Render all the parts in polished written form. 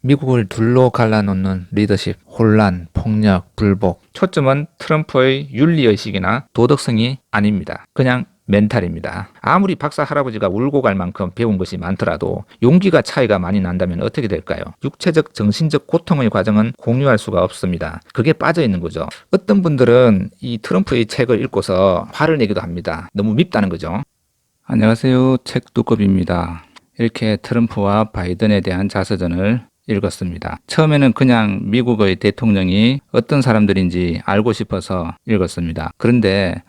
미국을 둘로 갈라놓는 리더십, 혼란, 폭력, 불복. 초점은 트럼프의 윤리의식이나 도덕성이 아닙니다. 그냥 멘탈입니다. 아무리 박사 할아버지가 울고 갈 만큼 배운 것이 많더라도 용기가 차이가 많이 난다면 어떻게 될까요? 육체적, 정신적 고통의 과정은 공유할 수가 없습니다. 그게 빠져 있는 거죠. 어떤 분들은 이 트럼프의 책을 읽고서 화를 내기도 합니다. 너무 밉다는 거죠. 안녕하세요. 책두껍입니다. 이렇게 트럼프와 바이든에 대한 자서전을 읽었습니다. 처음에는 그냥 미국의 대통령이 어떤 사람들인지 알고 싶어서 읽었습니다. 그런데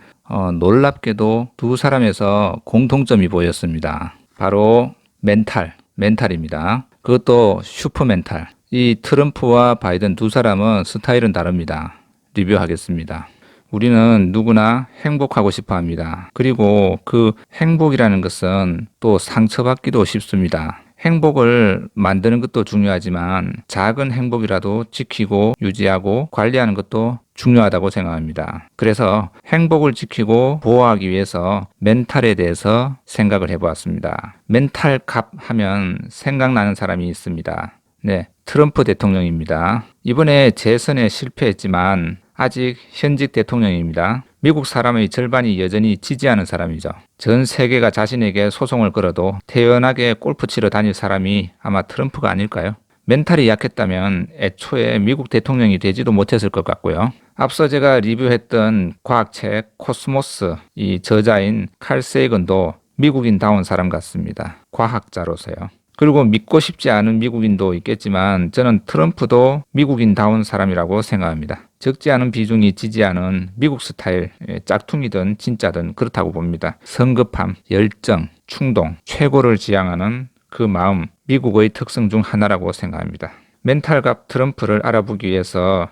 놀랍게도 두 사람에서 공통점이 보였습니다. 바로 멘탈입니다. 그것도 슈퍼멘탈. 이 트럼프와 바이든 두 사람은 스타일은 다릅니다. 리뷰하겠습니다. 우리는 누구나 행복하고 싶어 합니다. 그리고 그 행복이라는 것은 또 상처받기도 쉽습니다. 행복을 만드는 것도 중요하지만 작은 행복이라도 지키고 유지하고 관리하는 것도 중요하다고 생각합니다. 그래서 행복을 지키고 보호하기 위해서 멘탈에 대해서 생각을 해보았습니다. 멘탈 값 하면 생각나는 사람이 있습니다. 네, 트럼프 대통령입니다. 이번에 재선에 실패했지만 아직 현직 대통령입니다. 미국 사람의 절반이 여전히 지지하는 사람이죠. 전 세계가 자신에게 소송을 걸어도 태연하게 골프 치러 다닐 사람이 아마 트럼프가 아닐까요? 멘탈이 약했다면 애초에 미국 대통령이 되지도 못했을 것 같고요. 앞서 제가 리뷰했던 과학책 코스모스 이 저자인 칼 세이건도 미국인다운 사람 같습니다. 과학자로서요. 그리고 믿고 싶지 않은 미국인도 있겠지만 저는 트럼프도 미국인다운 사람이라고 생각합니다. 적지 않은 비중이 지지하는 미국 스타일, 짝퉁이든 진짜든 그렇다고 봅니다. 성급함, 열정, 충동, 최고를 지향하는 그 마음, 미국의 특성 중 하나라고 생각합니다. 멘탈갑 트럼프를 알아보기 위해서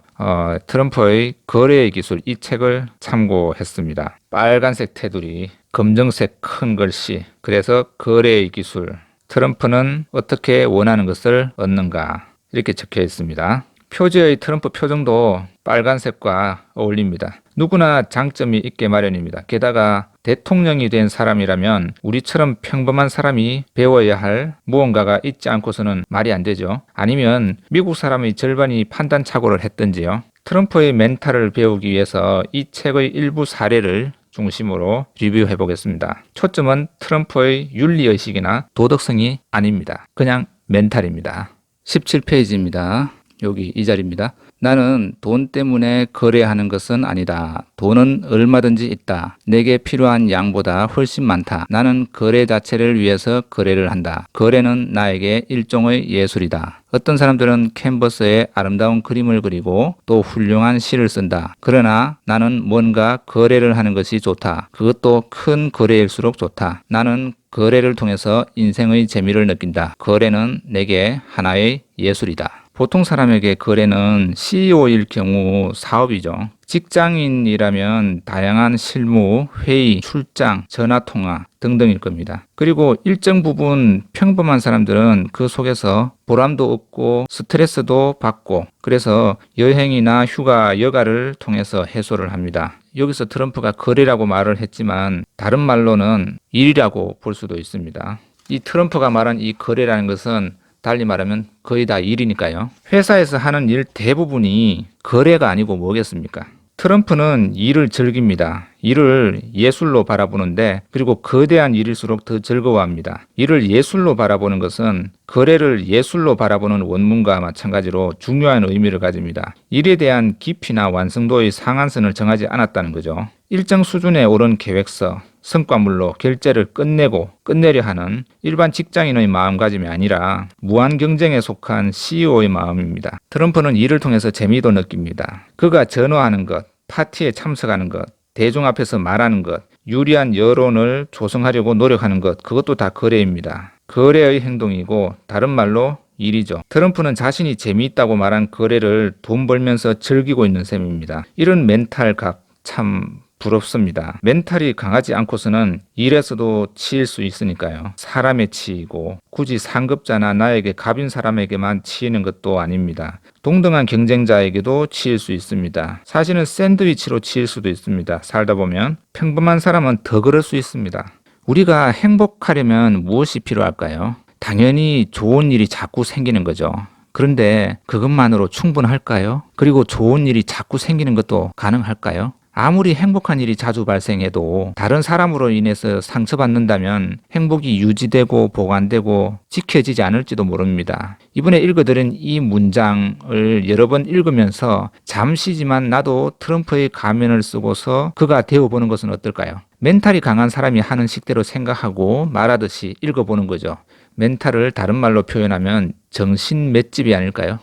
트럼프의 거래의 기술 이 책을 참고했습니다. 빨간색 테두리, 검정색 큰 글씨, 그래서 거래의 기술. 트럼프는 어떻게 원하는 것을 얻는가 이렇게 적혀 있습니다. 표지의 트럼프 표정도 빨간색과 어울립니다. 누구나 장점이 있게 마련입니다. 게다가 대통령이 된 사람이라면 우리처럼 평범한 사람이 배워야 할 무언가가 있지 않고서는 말이 안 되죠. 아니면 미국 사람의 절반이 판단착오를 했든지요. 트럼프의 멘탈을 배우기 위해서 이 책의 일부 사례를 중심으로 리뷰해 보겠습니다. 초점은 트럼프의 윤리의식이나 도덕성이 아닙니다. 그냥 멘탈입니다. 17페이지입니다. 여기 이 자리입니다. 나는 돈 때문에 거래하는 것은 아니다. 돈은 얼마든지 있다. 내게 필요한 양보다 훨씬 많다. 나는 거래 자체를 위해서 거래를 한다. 거래는 나에게 일종의 예술이다. 어떤 사람들은 캔버스에 아름다운 그림을 그리고 또 훌륭한 시를 쓴다. 그러나 나는 뭔가 거래를 하는 것이 좋다. 그것도 큰 거래일수록 좋다. 나는 거래를 통해서 인생의 재미를 느낀다. 거래는 내게 하나의 예술이다. 보통 사람에게 거래는 CEO일 경우 사업이죠. 직장인이라면 다양한 실무, 회의, 출장, 전화통화 등등일 겁니다. 그리고 일정 부분 평범한 사람들은 그 속에서 보람도 얻고 스트레스도 받고 그래서 여행이나 휴가, 여가를 통해서 해소를 합니다. 여기서 트럼프가 거래라고 말을 했지만 다른 말로는 일이라고 볼 수도 있습니다. 이 트럼프가 말한 이 거래라는 것은 달리 말하면 거의 다 일이니까요. 회사에서 하는 일 대부분이 거래가 아니고 뭐겠습니까? 트럼프는 일을 즐깁니다. 일을 예술로 바라보는데 그리고 거대한 일일수록 더 즐거워합니다. 일을 예술로 바라보는 것은 거래를 예술로 바라보는 원문과 마찬가지로 중요한 의미를 가집니다. 일에 대한 깊이나 완성도의 상한선을 정하지 않았다는 거죠. 일정 수준에 오른 계획서, 성과물로 결제를 끝내려 하는 일반 직장인의 마음가짐이 아니라 무한 경쟁에 속한 CEO의 마음입니다. 트럼프는 일을 통해서 재미도 느낍니다. 그가 전화하는 것, 파티에 참석하는 것, 대중 앞에서 말하는 것, 유리한 여론을 조성하려고 노력하는 것, 그것도 다 거래입니다. 거래의 행동이고 다른 말로 일이죠. 트럼프는 자신이 재미있다고 말한 거래를 돈 벌면서 즐기고 있는 셈입니다. 이런 멘탈각 참 부럽습니다. 멘탈이 강하지 않고서는 일에서도 치일 수 있으니까요. 사람에 치이고 굳이 상급자나 나에게 갑인 사람에게만 치이는 것도 아닙니다. 동등한 경쟁자에게도 치일 수 있습니다. 사실은 샌드위치로 치일 수도 있습니다. 살다 보면 평범한 사람은 더 그럴 수 있습니다. 우리가 행복하려면 무엇이 필요할까요? 당연히 좋은 일이 자꾸 생기는 거죠. 그런데 그것만으로 충분할까요? 그리고 좋은 일이 자꾸 생기는 것도 가능할까요? 아무리 행복한 일이 자주 발생해도 다른 사람으로 인해서 상처받는다면 행복이 유지되고 보관되고 지켜지지 않을지도 모릅니다. 이번에 읽어드린 이 문장을 여러 번 읽으면서 잠시지만 나도 트럼프의 가면을 쓰고서 그가 되어보는 것은 어떨까요? 멘탈이 강한 사람이 하는 식대로 생각하고 말하듯이 읽어보는 거죠. 멘탈을 다른 말로 표현하면 정신 맷집이 아닐까요?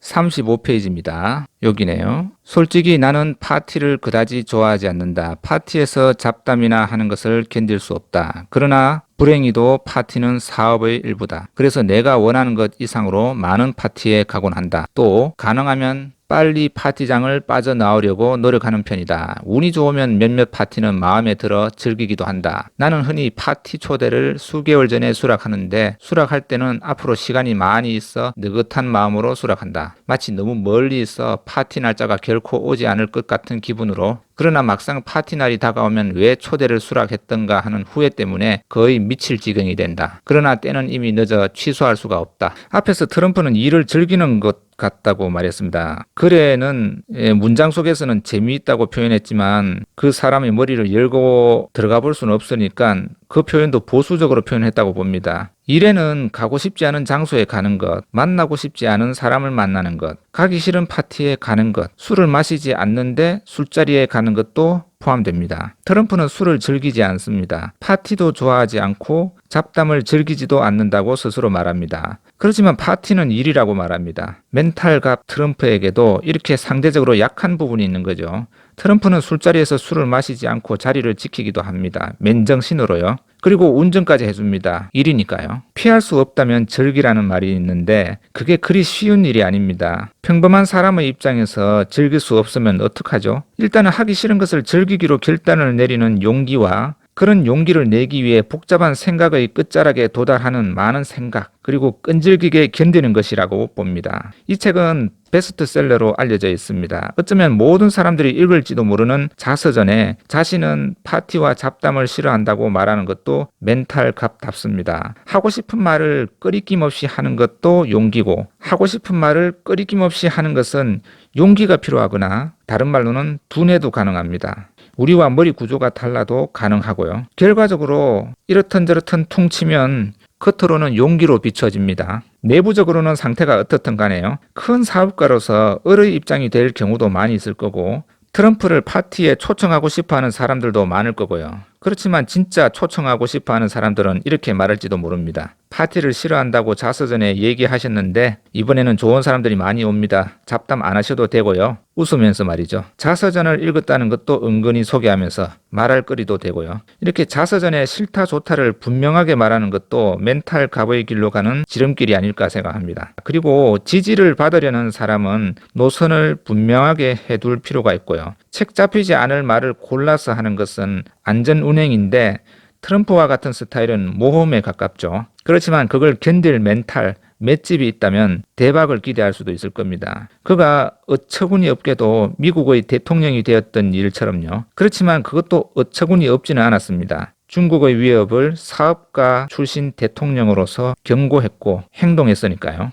35페이지입니다. 여기네요. 솔직히 나는 파티를 그다지 좋아하지 않는다. 파티에서 잡담이나 하는 것을 견딜 수 없다. 그러나 불행히도 파티는 사업의 일부다. 그래서 내가 원하는 것 이상으로 많은 파티에 가곤 한다. 또 가능하면 빨리 파티장을 빠져나오려고 노력하는 편이다. 운이 좋으면 몇몇 파티는 마음에 들어 즐기기도 한다. 나는 흔히 파티 초대를 수개월 전에 수락하는데 수락할 때는 앞으로 시간이 많이 있어 느긋한 마음으로 수락한다. 마치 너무 멀리 있어 파티 날짜가 결코 오지 않을 것 같은 기분으로. 그러나 막상 파티 날이 다가오면 왜 초대를 수락했던가 하는 후회 때문에 거의 미칠 지경이 된다. 그러나 때는 이미 늦어 취소할 수가 없다. 앞에서 트럼프는 일을 즐기는 것 같다고 말했습니다. 글에는 문장 속에서는 재미있다고 표현했지만 그 사람의 머리를 열고 들어가 볼 수는 없으니까 그 표현도 보수적으로 표현했다고 봅니다. 일에는 가고 싶지 않은 장소에 가는 것, 만나고 싶지 않은 사람을 만나는 것, 가기 싫은 파티에 가는 것, 술을 마시지 않는데 술자리에 가는 것도 포함됩니다. 트럼프는 술을 즐기지 않습니다. 파티도 좋아하지 않고 잡담을 즐기지도 않는다고 스스로 말합니다. 그렇지만 파티는 일이라고 말합니다. 멘탈갑 트럼프에게도 이렇게 상대적으로 약한 부분이 있는 거죠. 트럼프는 술자리에서 술을 마시지 않고 자리를 지키기도 합니다. 맨정신으로요. 그리고 운전까지 해줍니다. 일이니까요. 피할 수 없다면 즐기라는 말이 있는데 그게 그리 쉬운 일이 아닙니다. 평범한 사람의 입장에서 즐길 수 없으면 어떡하죠? 일단은 하기 싫은 것을 즐기기로 결단을 내리는 용기와 그런 용기를 내기 위해 복잡한 생각의 끝자락에 도달하는 많은 생각, 그리고 끈질기게 견디는 것이라고 봅니다. 이 책은 베스트셀러로 알려져 있습니다. 어쩌면 모든 사람들이 읽을지도 모르는 자서전에 자신은 파티와 잡담을 싫어한다고 말하는 것도 멘탈갑답습니다. 하고 싶은 말을 끄리낌 없이 하는 것도 용기고, 하고 싶은 말을 끄리낌 없이 하는 것은 용기가 필요하거나 다른 말로는 두뇌도 가능합니다. 우리와 머리 구조가 달라도 가능하고요. 결과적으로 이렇든 저렇든 퉁치면 겉으로는 용기로 비춰집니다. 내부적으로는 상태가 어떻든 간에요. 큰 사업가로서 을의 입장이 될 경우도 많이 있을 거고 트럼프를 파티에 초청하고 싶어하는 사람들도 많을 거고요. 그렇지만 진짜 초청하고 싶어하는 사람들은 이렇게 말할지도 모릅니다. 파티를 싫어한다고 자서전에 얘기하셨는데 이번에는 좋은 사람들이 많이 옵니다. 잡담 안 하셔도 되고요. 웃으면서 말이죠. 자서전을 읽었다는 것도 은근히 소개하면서 말할 거리도 되고요. 이렇게 자서전에 싫다 좋다를 분명하게 말하는 것도 멘탈 갑의 길로 가는 지름길이 아닐까 생각합니다. 그리고 지지를 받으려는 사람은 노선을 분명하게 해둘 필요가 있고요. 책 잡히지 않을 말을 골라서 하는 것은 안전 운행인데 트럼프와 같은 스타일은 모험에 가깝죠. 그렇지만 그걸 견딜 멘탈, 맷집이 있다면 대박을 기대할 수도 있을 겁니다. 그가 어처구니 없게도 미국의 대통령이 되었던 일처럼요. 그렇지만 그것도 어처구니 없지는 않았습니다. 중국의 위협을 사업가 출신 대통령으로서 경고했고 행동했으니까요.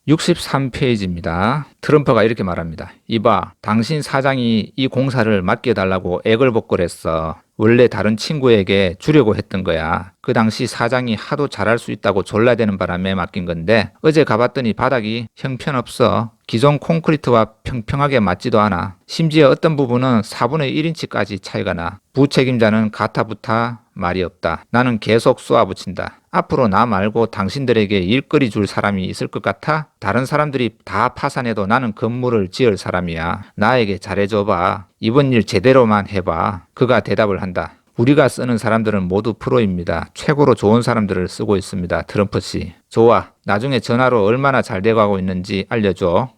63페이지입니다. 트럼프가 이렇게 말합니다. 이봐, 당신 사장이 이 공사를 맡겨달라고 애걸복걸했어. 원래 다른 친구에게 주려고 했던 거야. 그 당시 사장이 하도 잘할 수 있다고 졸라대는 바람에 맡긴 건데 어제 가봤더니 바닥이 형편없어. 기존 콘크리트와 평평하게 맞지도 않아. 심지어 어떤 부분은 4분의 1인치까지 차이가 나. 부책임자는 가타부타 말이 없다. 나는 계속 쏘아붙인다. 앞으로 나 말고 당신들에게 일거리 줄 사람이 있을 것 같아? 다른 사람들이 다 파산해도 나는 건물을 지을 사람이야. 나에게 잘해줘봐. 이번 일 제대로만 해봐. 그가 대답을 한다. 우리가 쓰는 사람들은 모두 프로입니다. 최고로 좋은 사람들을 쓰고 있습니다. 트럼프 씨. 좋아. 나중에 전화로 얼마나 잘 돼가고 있는지 알려줘.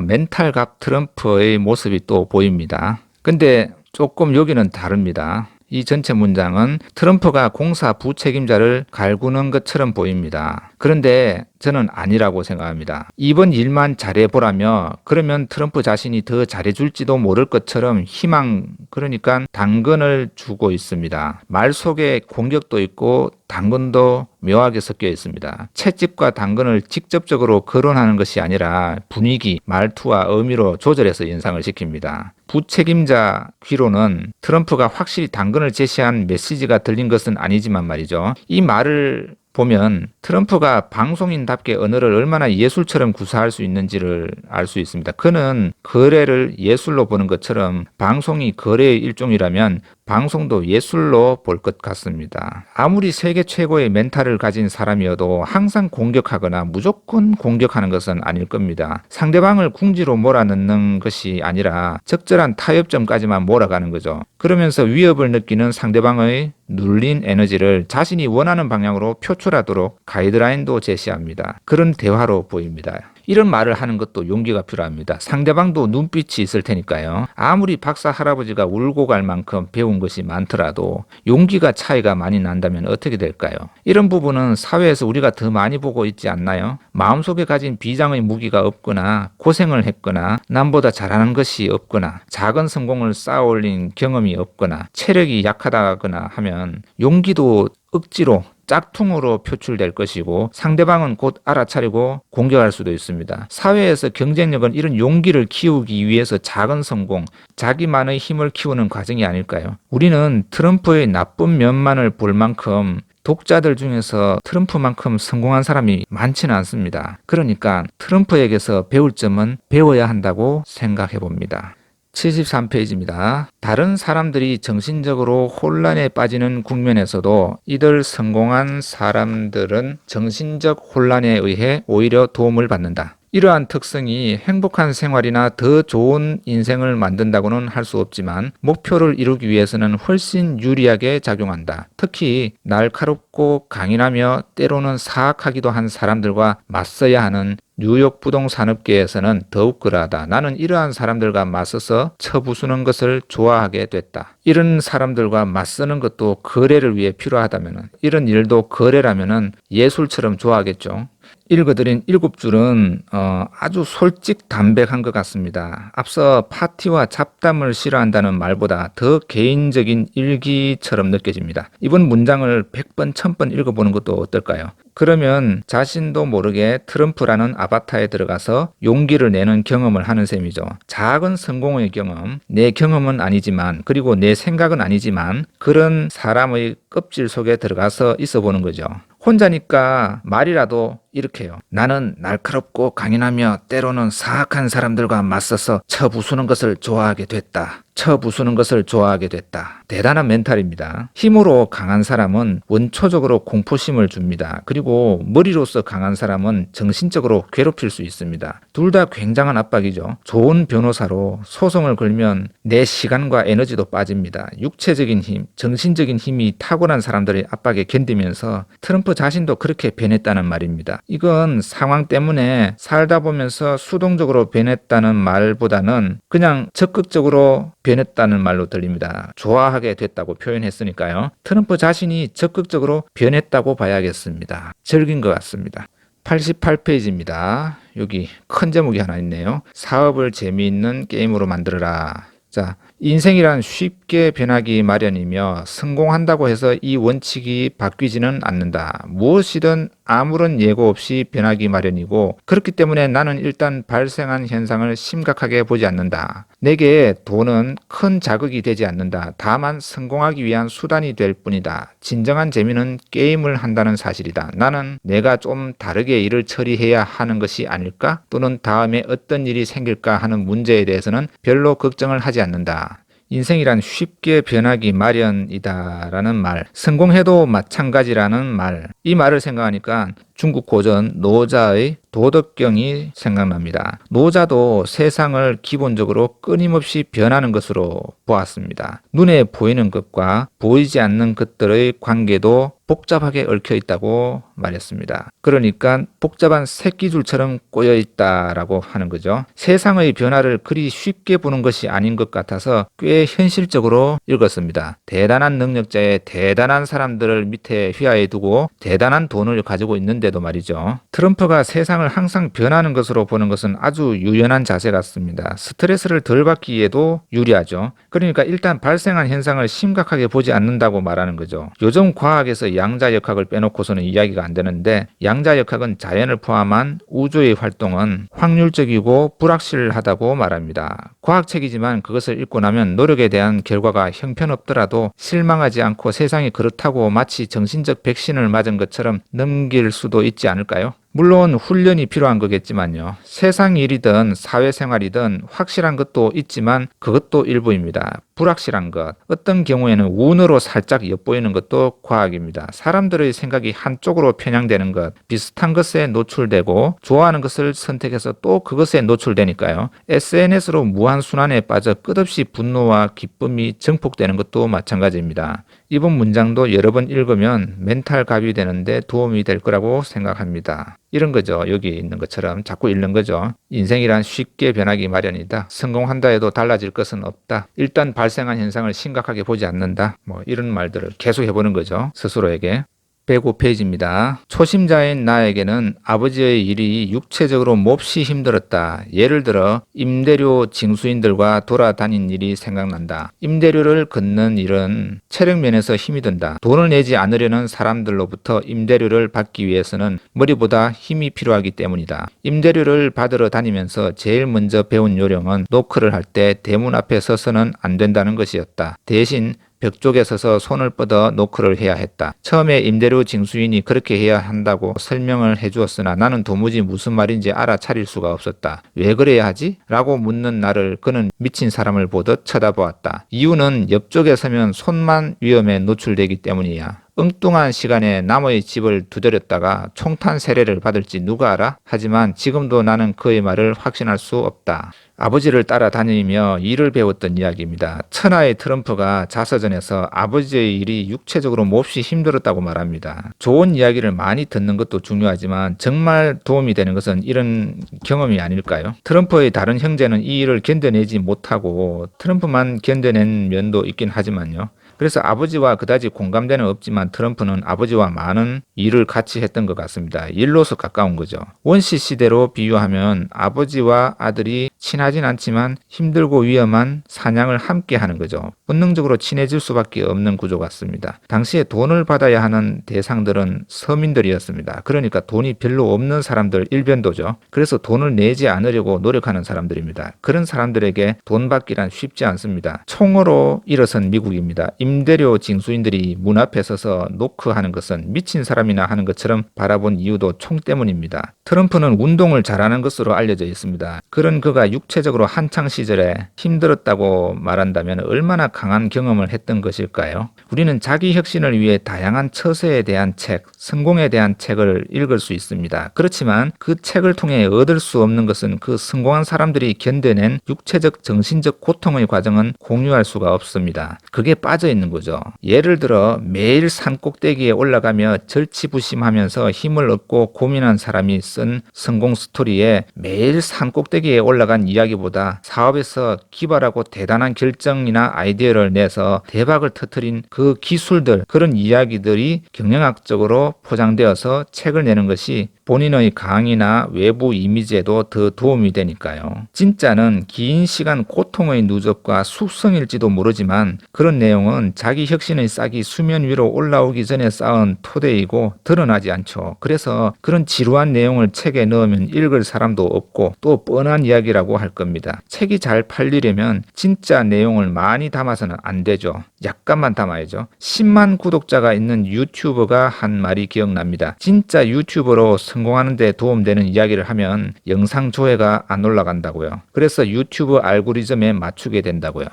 멘탈갑 트럼프의 모습이 또 보입니다. 근데 조금 여기는 다릅니다. 이 전체 문장은 트럼프가 공사 부책임자를 갈구는 것처럼 보입니다. 그런데 저는 아니라고 생각합니다. 이번 일만 잘해보라며 그러면 트럼프 자신이 더 잘해줄지도 모를 것처럼 희망, 그러니까 당근을 주고 있습니다. 말 속에 공격도 있고 당근도 묘하게 섞여 있습니다. 채찍과 당근을 직접적으로 거론하는 것이 아니라 분위기, 말투와 의미로 조절해서 연상을 시킵니다. 부책임자 귀로는 트럼프가 확실히 당근을 제시한 메시지가 들린 것은 아니지만 말이죠. 이 말을 보면 트럼프가 방송인답게 언어를 얼마나 예술처럼 구사할 수 있는지를 알 수 있습니다. 그는 거래를 예술로 보는 것처럼 방송이 거래의 일종이라면 방송도 예술로 볼 것 같습니다. 아무리 세계 최고의 멘탈을 가진 사람이어도 항상 공격하거나 무조건 공격하는 것은 아닐 겁니다. 상대방을 궁지로 몰아넣는 것이 아니라 적절한 타협점까지만 몰아가는 거죠. 그러면서 위협을 느끼는 상대방의 눌린 에너지를 자신이 원하는 방향으로 표출하도록 가이드라인도 제시합니다. 그런 대화로 보입니다. 이런 말을 하는 것도 용기가 필요합니다. 상대방도 눈빛이 있을 테니까요. 아무리 박사 할아버지가 울고 갈 만큼 배운 것이 많더라도 용기가 차이가 많이 난다면 어떻게 될까요? 이런 부분은 사회에서 우리가 더 많이 보고 있지 않나요? 마음속에 가진 비장의 무기가 없거나 고생을 했거나 남보다 잘하는 것이 없거나 작은 성공을 쌓아 올린 경험이 없거나 체력이 약하다거나 하면 용기도 억지로 짝퉁으로 표출될 것이고 상대방은 곧 알아차리고 공격할 수도 있습니다. 사회에서 경쟁력은 이런 용기를 키우기 위해서 작은 성공, 자기만의 힘을 키우는 과정이 아닐까요? 우리는 트럼프의 나쁜 면만을 볼 만큼 독자들 중에서 트럼프만큼 성공한 사람이 많지는 않습니다. 그러니까 트럼프에게서 배울 점은 배워야 한다고 생각해 봅니다. 73페이지입니다. 다른 사람들이 정신적으로 혼란에 빠지는 국면에서도 이들 성공한 사람들은 정신적 혼란에 의해 오히려 도움을 받는다. 이러한 특성이 행복한 생활이나 더 좋은 인생을 만든다고는 할 수 없지만 목표를 이루기 위해서는 훨씬 유리하게 작용한다. 특히 날카롭고 강인하며 때로는 사악하기도 한 사람들과 맞서야 하는 뉴욕 부동산업계에서는 더욱 그러하다. 나는 이러한 사람들과 맞서서 쳐부수는 것을 좋아하게 됐다. 이런 사람들과 맞서는 것도 거래를 위해 필요하다면 이런 일도 거래라면 예술처럼 좋아하겠죠. 읽어드린 7줄은 아주 솔직담백한 것 같습니다. 앞서 파티와 잡담을 싫어한다는 말보다 더 개인적인 일기처럼 느껴집니다. 이번 문장을 100번, 1000번 읽어보는 것도 어떨까요? 그러면 자신도 모르게 트럼프라는 아바타에 들어가서 용기를 내는 경험을 하는 셈이죠. 작은 성공의 경험, 내 경험은 아니지만 그리고 내 생각은 아니지만 그런 사람의 껍질 속에 들어가서 있어 보는 거죠. 혼자니까 말이라도 이렇게 해요. 나는 날카롭고 강인하며 때로는 사악한 사람들과 맞서서 쳐부수는 것을 좋아하게 됐다. 쳐부수는 것을 좋아하게 됐다. 대단한 멘탈입니다. 힘으로 강한 사람은 원초적으로 공포심을 줍니다. 그리고 머리로서 강한 사람은 정신적으로 괴롭힐 수 있습니다. 둘 다 굉장한 압박이죠. 좋은 변호사로 소송을 걸면 내 시간과 에너지도 빠집니다. 육체적인 힘, 정신적인 힘이 탁월한 사람들의 압박에 견디면서 트럼프 자신도 그렇게 변했다는 말입니다. 이건 상황 때문에 살다 보면서 수동적으로 변했다는 말보다는 그냥 적극적으로 변했다는 말로 들립니다. 좋아하게 됐다고 표현했으니까요. 트럼프 자신이 적극적으로 변했다고 봐야겠습니다. 즐긴 것 같습니다. 88페이지입니다. 여기 큰 제목이 하나 있네요. 사업을 재미있는 게임으로 만들어라. 자, 인생이란 쉽게 변하기 마련이며 성공한다고 해서 이 원칙이 바뀌지는 않는다. 무엇이든 아무런 예고 없이 변하기 마련이고 그렇기 때문에 나는 일단 발생한 현상을 심각하게 보지 않는다. 내게 돈은 큰 자극이 되지 않는다. 다만 성공하기 위한 수단이 될 뿐이다. 진정한 재미는 게임을 한다는 사실이다. 나는 내가 좀 다르게 일을 처리해야 하는 것이 아닐까? 또는 다음에 어떤 일이 생길까 하는 문제에 대해서는 별로 걱정을 하지 않는다. 인생이란 쉽게 변하기 마련이다라는 말, 성공해도 마찬가지라는 말, 이 말을 생각하니까 중국 고전 노자의 도덕경이 생각납니다. 노자도 세상을 기본적으로 끊임없이 변하는 것으로 보았습니다. 눈에 보이는 것과 보이지 않는 것들의 관계도 복잡하게 얽혀 있다고 말했습니다. 그러니까 복잡한 새끼줄처럼 꼬여 있다라고 하는 거죠. 세상의 변화를 그리 쉽게 보는 것이 아닌 것 같아서 꽤 현실적으로 읽었습니다. 대단한 능력자의 대단한 사람들을 밑에 휘하에 두고 대단한 돈을 가지고 있는데도 말이죠. 트럼프가 세상을 항상 변하는 것으로 보는 것은 아주 유연한 자세 같습니다. 스트레스를 덜 받기에도 유리하죠. 그러니까 일단 발생한 현상을 심각하게 보지 않는다고 말하는 거죠. 요즘 과학에서 양자역학을 빼놓고서는 이야기가 안 되는데, 양자역학은 자연을 포함한 우주의 활동은 확률적이고 불확실하다고 말합니다. 과학책이지만 그것을 읽고 나면 노력에 대한 결과가 형편없더라도 실망하지 않고 세상이 그렇다고 마치 정신적 백신을 맞은 것처럼 넘길 수도 있지 않을까요? 물론 훈련이 필요한 거겠지만요. 세상 일이든 사회생활이든 확실한 것도 있지만 그것도 일부입니다. 불확실한 것, 어떤 경우에는 운으로 살짝 엿보이는 것도 과학입니다. 사람들의 생각이 한쪽으로 편향되는 것, 비슷한 것에 노출되고 좋아하는 것을 선택해서 또 그것에 노출되니까요. SNS로 무한순환에 빠져 끝없이 분노와 기쁨이 증폭되는 것도 마찬가지입니다. 이번 문장도 여러 번 읽으면 멘탈 갑이 되는데 도움이 될 거라고 생각합니다. 이런 거죠. 여기 있는 것처럼 자꾸 읽는 거죠. 인생이란 쉽게 변하기 마련이다. 성공한다 해도 달라질 것은 없다. 일단 발생한 현상을 심각하게 보지 않는다. 이런 말들을 계속 해보는 거죠. 스스로에게. 105페이지입니다. 초심자인 나에게는 아버지의 일이 육체적으로 몹시 힘들었다. 예를 들어 임대료 징수인들과 돌아다닌 일이 생각난다. 임대료를 걷는 일은 체력 면에서 힘이 든다. 돈을 내지 않으려는 사람들로부터 임대료를 받기 위해서는 머리보다 힘이 필요하기 때문이다. 임대료를 받으러 다니면서 제일 먼저 배운 요령은 노크를 할 때 대문 앞에 서서는 안 된다는 것이었다. 대신 벽 쪽에 서서 손을 뻗어 노크를 해야 했다. 처음에 임대료 징수인이 그렇게 해야 한다고 설명을 해주었으나 나는 도무지 무슨 말인지 알아차릴 수가 없었다. 왜 그래야 하지? 라고 묻는 나를 그는 미친 사람을 보듯 쳐다보았다. 이유는 옆쪽에 서면 손만 위험에 노출되기 때문이야. 엉뚱한 시간에 남의 집을 두드렸다가 총탄 세례를 받을지 누가 알아? 하지만 지금도 나는 그의 말을 확신할 수 없다. 아버지를 따라다니며 일을 배웠던 이야기입니다. 천하의 트럼프가 자서전에서 아버지의 일이 육체적으로 몹시 힘들었다고 말합니다. 좋은 이야기를 많이 듣는 것도 중요하지만 정말 도움이 되는 것은 이런 경험이 아닐까요? 트럼프의 다른 형제는 이 일을 견뎌내지 못하고 트럼프만 견뎌낸 면도 있긴 하지만요. 그래서 아버지와 그다지 공감대는 없지만 트럼프는 아버지와 많은 일을 같이 했던 것 같습니다. 일로서 가까운 거죠. 원시 시대로 비유하면 아버지와 아들이 친하진 않지만 힘들고 위험한 사냥을 함께 하는 거죠. 본능적으로 친해질 수밖에 없는 구조 같습니다. 당시에 돈을 받아야 하는 대상들은 서민들이었습니다. 그러니까 돈이 별로 없는 사람들 일변도죠. 그래서 돈을 내지 않으려고 노력하는 사람들입니다. 그런 사람들에게 돈 받기란 쉽지 않습니다. 총으로 일어선 미국입니다. 임대료 징수인들이 문 앞에 서서 노크하는 것은 미친 사람이나 하는 것처럼 바라본 이유도 총 때문입니다. 트럼프는 운동을 잘하는 것으로 알려져 있습니다. 그런 그가 육체적으로 한창 시절에 힘들었다고 말한다면 얼마나 강한 경험을 했던 것일까요? 우리는 자기 혁신을 위해 다양한 처세에 대한 책, 성공에 대한 책을 읽을 수 있습니다. 그렇지만 그 책을 통해 얻을 수 없는 것은 그 성공한 사람들이 견뎌낸 육체적, 정신적 고통의 과정은 공유할 수가 없습니다. 그게 빠져 있는 거죠. 예를 들어 매일 산 꼭대기에 올라가며 절치부심하면서 힘을 얻고 고민한 사람이 쓴 성공 스토리에 매일 산 꼭대기에 올라간 이야기보다 사업에서 기발하고 대단한 결정이나 아이디어를 내서 대박을 터뜨린 그 기술들, 그런 이야기들이 경영학적으로 포장되어서 책을 내는 것이 본인의 강의나 외부 이미지에도 더 도움이 되니까요. 진짜는 긴 시간 고통의 누적과 숙성일지도 모르지만 그런 내용은 자기 혁신의 싹이 수면 위로 올라오기 전에 쌓은 토대이고 드러나지 않죠. 그래서 그런 지루한 내용을 책에 넣으면 읽을 사람도 없고 또 뻔한 이야기라고 할 겁니다. 책이 잘 팔리려면 진짜 내용을 많이 담아서는 안 되죠. 약간만 담아야죠. 10만 구독자가 있는 유튜버가 한 말이 기억납니다. 진짜 유튜버로 성공하는 데 도움되는 이야기를 하면 영상 조회가 안 올라간다고요. 그래서 유튜브 알고리즘에 맞추게 된다고요.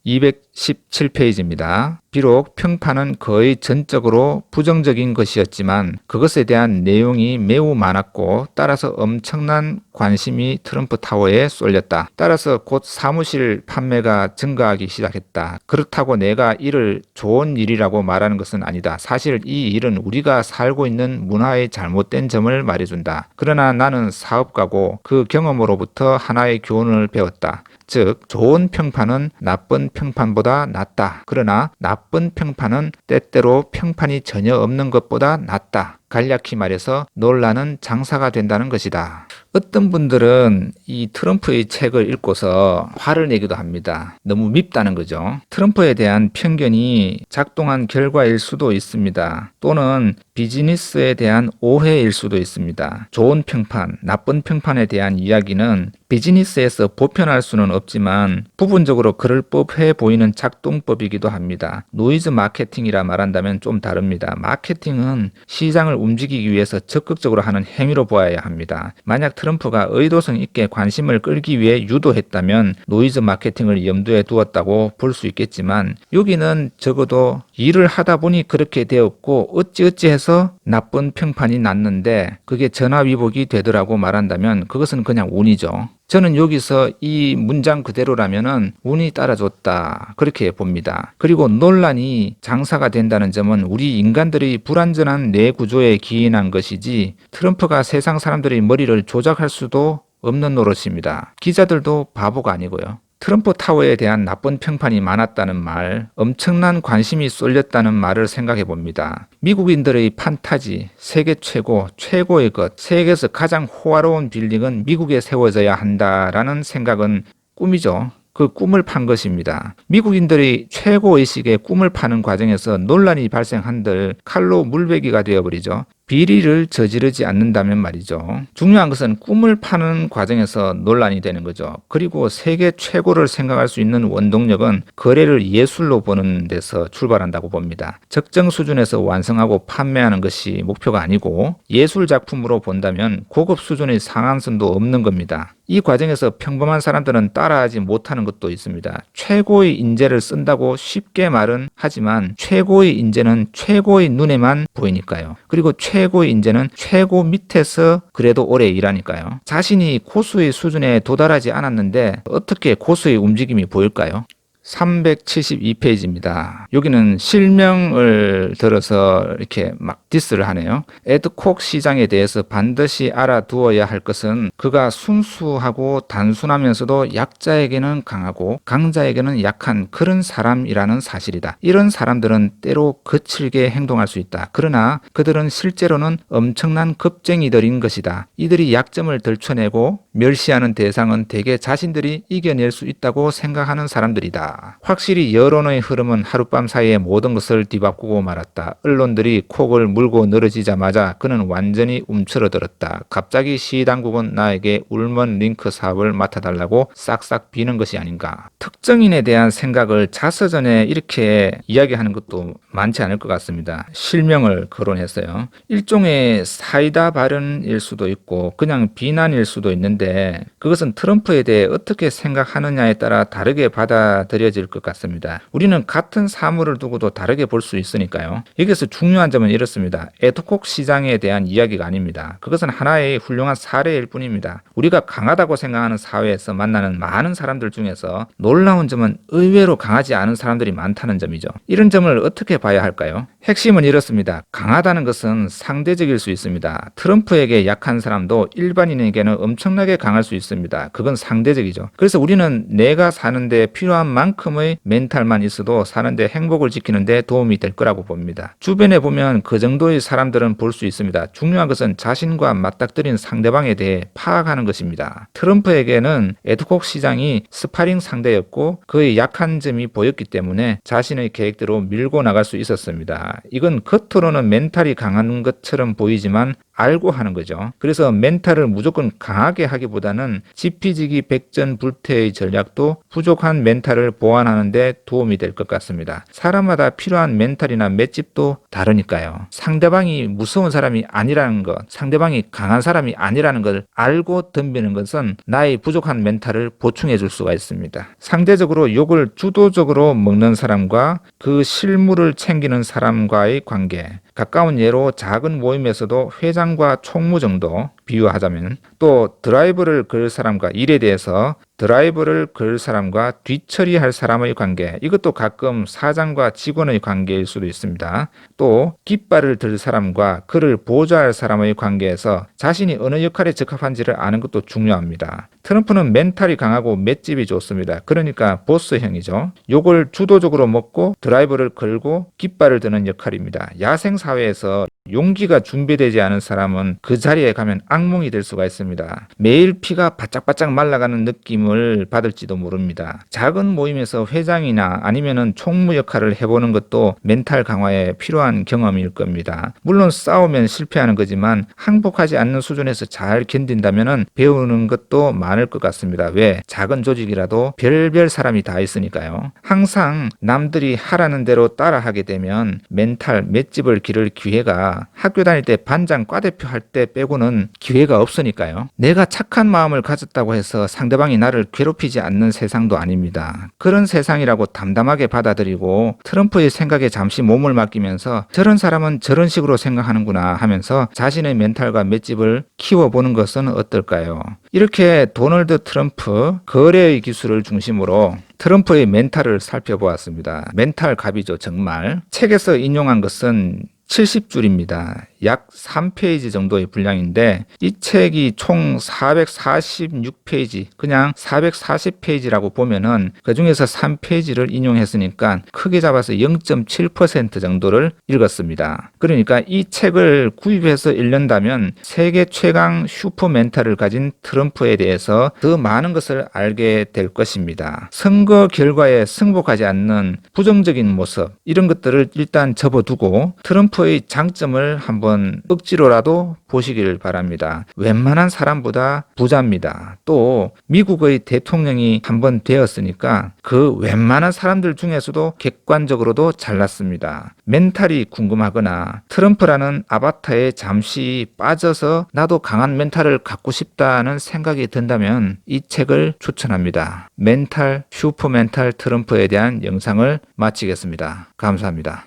217페이지입니다. 비록 평판은 거의 전적으로 부정적인 것이었지만 그것에 대한 내용이 매우 많았고 따라서 엄청난 관심이 트럼프 타워에 쏠렸다. 따라서 곧 사무실 판매가 증가하기 시작했다. 그렇다고 내가 이를 좋은 일이라고 말하는 것은 아니다. 사실 이 일은 우리가 살고 있는 문화의 잘못된 점을 말해준다. 그러나 나는 사업가고 그 경험으로부터 하나의 교훈을 배웠다. 즉 좋은 평판은 나쁜 평판보다 낫다. 그러나 나쁜 평판은 때때로 평판이 전혀 없는 것보다 낫다. 간략히 말해서 논란은 장사가 된다는 것이다. 어떤 분들은 이 트럼프의 책을 읽고서 화를 내기도 합니다. 너무 밉다는 거죠. 트럼프에 대한 편견이 작동한 결과일 수도 있습니다. 또는 비즈니스에 대한 오해일 수도 있습니다. 좋은 평판, 나쁜 평판에 대한 이야기는 비즈니스에서 보편할 수는 없지만 부분적으로 그럴 법해 보이는 작동법이기도 합니다. 노이즈 마케팅이라 말한다면 좀 다릅니다. 마케팅은 시장을 움직이기 위해서 적극적으로 하는 행위로 보아야 합니다. 만약 트럼프가 의도성 있게 관심을 끌기 위해 유도했다면 노이즈 마케팅을 염두에 두었다고 볼 수 있겠지만 여기는 적어도 일을 하다 보니 그렇게 되었고 어찌어찌 해서 나쁜 평판이 났는데 그게 전화위복이 되더라고 말한다면 그것은 그냥 운이죠. 저는 여기서 이 문장 그대로라면은 운이 따라줬다 그렇게 봅니다. 그리고 논란이 장사가 된다는 점은 우리 인간들의 불완전한 뇌 구조에 기인한 것이지 트럼프가 세상 사람들의 머리를 조작할 수도 없는 노릇입니다. 기자들도 바보가 아니고요. 트럼프 타워에 대한 나쁜 평판이 많았다는 말, 엄청난 관심이 쏠렸다는 말을 생각해 봅니다. 미국인들의 판타지, 세계 최고의 것, 세계에서 가장 호화로운 빌딩은 미국에 세워져야 한다라는 생각은 꿈이죠. 그 꿈을 판 것입니다. 미국인들의 최고의식의 꿈을 파는 과정에서 논란이 발생한들 칼로 물베기가 되어버리죠. 비리를 저지르지 않는다면 말이죠. 중요한 것은 꿈을 파는 과정에서 논란이 되는 거죠. 그리고 세계 최고를 생각할 수 있는 원동력은 거래를 예술로 보는 데서 출발한다고 봅니다. 적정 수준에서 완성하고 판매하는 것이 목표가 아니고 예술 작품으로 본다면 고급 수준의 상한선도 없는 겁니다. 이 과정에서 평범한 사람들은 따라하지 못하는 것도 있습니다. 최고의 인재를 쓴다고 쉽게 말은 하지만 최고의 인재는 최고의 눈에만 보이니까요. 그리고 최고의 인재는 최고 밑에서 그래도 오래 일하니까요. 자신이 고수의 수준에 도달하지 않았는데 어떻게 고수의 움직임이 보일까요? 372페이지입니다. 여기는 실명을 들어서 이렇게 막 디스를 하네요. 에드콕 시장에 대해서 반드시 알아두어야 할 것은 그가 순수하고 단순하면서도 약자에게는 강하고 강자에게는 약한 그런 사람이라는 사실이다. 이런 사람들은 때로 거칠게 행동할 수 있다. 그러나 그들은 실제로는 엄청난 겁쟁이들인 것이다. 이들이 약점을 들춰내고 멸시하는 대상은 대개 자신들이 이겨낼 수 있다고 생각하는 사람들이다. 확실히 여론의 흐름은 하룻밤 사이에 모든 것을 뒤바꾸고 말았다. 언론들이 콕을 물고 늘어지자마자 그는 완전히 움츠러들었다. 갑자기 시당국은 나에게 울먼 링크 사업을 맡아달라고 싹싹 비는 것이 아닌가. 특정인에 대한 생각을 자서전에 이렇게 이야기하는 것도 많지 않을 것 같습니다. 실명을 거론했어요. 일종의 사이다 발언일 수도 있고 그냥 비난일 수도 있는데 그것은 트럼프에 대해 어떻게 생각하느냐에 따라 다르게 받아들여질 것 같습니다. 우리는 같은 사물을 두고도 다르게 볼 수 있으니까요. 여기서 중요한 점은 이렇습니다. 에드콕 시장에 대한 이야기가 아닙니다. 그것은 하나의 훌륭한 사례일 뿐입니다. 우리가 강하다고 생각하는 사회에서 만나는 많은 사람들 중에서 놀라운 점은 의외로 강하지 않은 사람들이 많다는 점이죠. 이런 점을 어떻게 봐야 할까요? 핵심은 이렇습니다. 강하다는 것은 상대적일 수 있습니다. 트럼프에게 약한 사람도 일반인에게는 엄청나게 강할 수 있습니다. 그건 상대적이죠. 그래서 우리는 내가 사는데 필요한 만큼의 멘탈만 있어도 사는데 행복을 지키는데 도움이 될 거라고 봅니다. 주변에 보면 그 정도의 사람들은 볼 수 있습니다. 중요한 것은 자신과 맞닥뜨린 상대방에 대해 파악하는 것입니다. 트럼프에게는 에드콕 시장이 스파링 상대였고 그의 약한 점이 보였기 때문에 자신의 계획대로 밀고 나갈 수 있었습니다. 이건 겉으로는 멘탈이 강한 것처럼 보이지만 알고 하는 거죠. 그래서 멘탈을 무조건 강하게 하기보다는 지피지기 백전불태의 전략도 부족한 멘탈을 보완하는 데 도움이 될 것 같습니다. 사람마다 필요한 멘탈이나 맷집도 다르니까요. 상대방이 무서운 사람이 아니라는 것, 상대방이 강한 사람이 아니라는 걸 알고 덤비는 것은 나의 부족한 멘탈을 보충해 줄 수가 있습니다. 상대적으로 욕을 주도적으로 먹는 사람과 그 실무를 챙기는 사람과의 관계, 가까운 예로 작은 모임에서도 회장과 총무 정도 비유하자면, 또 드라이브를 걸 사람과 일에 대해서 드라이브를 걸 사람과 뒤처리할 사람의 관계, 이것도 가끔 사장과 직원의 관계일 수도 있습니다. 또 깃발을 들 사람과 그를 보좌할 사람의 관계에서 자신이 어느 역할에 적합한지를 아는 것도 중요합니다. 트럼프는 멘탈이 강하고 맷집이 좋습니다. 그러니까 보스형이죠. 욕을 주도적으로 먹고 드라이브를 걸고 깃발을 드는 역할입니다. 야생 사회에서 용기가 준비되지 않은 사람은 그 자리에 가면 악몽이 될 수가 있습니다. 매일 피가 바짝바짝 말라가는 느낌을 받을지도 모릅니다. 작은 모임에서 회장이나 아니면은 총무 역할을 해보는 것도 멘탈 강화에 필요한 경험일 겁니다. 물론 싸우면 실패하는 거지만 항복하지 않는 수준에서 잘 견딘다면은 배우는 것도 많을 것 같습니다. 왜? 작은 조직이라도 별별 사람이 다 있으니까요. 항상 남들이 하라는 대로 따라하게 되면 멘탈 맷집을 기를 기회가 학교 다닐 때 반장 과대표 할 때 빼고는 기회가 없으니까요. 내가 착한 마음을 가졌다고 해서 상대방이 나를 괴롭히지 않는 세상도 아닙니다. 그런 세상이라고 담담하게 받아들이고 트럼프의 생각에 잠시 몸을 맡기면서 저런 사람은 저런 식으로 생각하는구나 하면서 자신의 멘탈과 맷집을 키워보는 것은 어떨까요? 이렇게 도널드 트럼프 거래의 기술을 중심으로 트럼프의 멘탈을 살펴보았습니다. 멘탈 갑이죠, 정말. 책에서 인용한 것은 70줄입니다. 약 3페이지 정도의 분량인데 이 책이 총 446페이지, 그냥 440페이지라고 보면은 그 중에서 3페이지를 인용했으니까 크게 잡아서 0.7% 정도를 읽었습니다. 그러니까 이 책을 구입해서 읽는다면 세계 최강 슈퍼 멘탈을 가진 트럼프에 대해서 더 많은 것을 알게 될 것입니다. 선거 결과에 승복하지 않는 부정적인 모습, 이런 것들을 일단 접어두고 트럼프의 장점을 한번 억지로라도 보시길 바랍니다. 웬만한 사람보다 부자입니다. 또 미국의 대통령이 한번 되었으니까 그 웬만한 사람들 중에서도 객관적으로도 잘났습니다. 멘탈이 궁금하거나 트럼프라는 아바타에 잠시 빠져서 나도 강한 멘탈을 갖고 싶다는 생각이 든다면 이 책을 추천합니다. 멘탈, 슈퍼 멘탈 트럼프에 대한 영상을 마치겠습니다. 감사합니다.